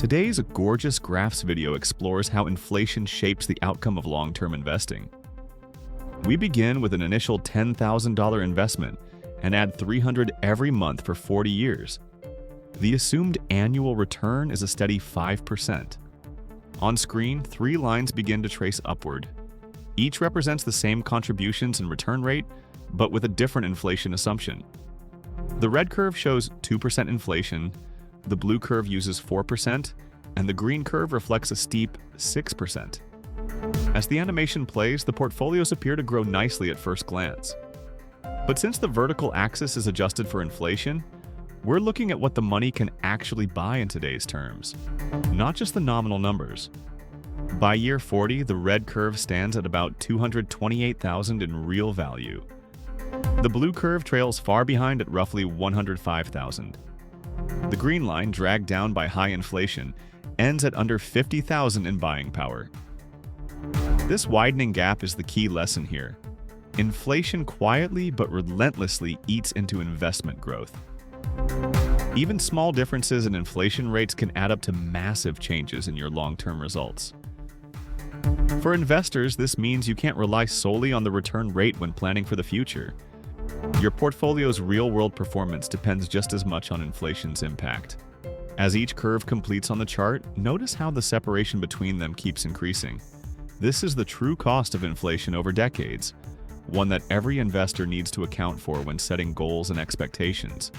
Today's gorgeous graphs video explores how inflation shapes the outcome of long-term investing. We begin with an initial $10,000 investment and add $300 every month for 40 years. The assumed annual return is a steady 5%. On screen, 3 lines begin to trace upward. Each represents the same contributions and return rate, but with a different inflation assumption. The red curve shows 2% inflation, the blue curve uses 4%, and the green curve reflects a steep 6%. As the animation plays, the portfolios appear to grow nicely at first glance. But since the vertical axis is adjusted for inflation, we're looking at what the money can actually buy in today's terms, not just the nominal numbers. By year 40, the red curve stands at about $228,000 in real value. The blue curve trails far behind at roughly $105,000. The green line, dragged down by high inflation, ends at under $50,000 in buying power. This widening gap is the key lesson here. Inflation quietly but relentlessly eats into investment growth. Even small differences in inflation rates can add up to massive changes in your long-term results. For investors, this means you can't rely solely on the return rate when planning for the future. Your portfolio's real-world performance depends just as much on inflation's impact. As each curve completes on the chart, notice how the separation between them keeps increasing. This is the true cost of inflation over decades, one that every investor needs to account for when setting goals and expectations.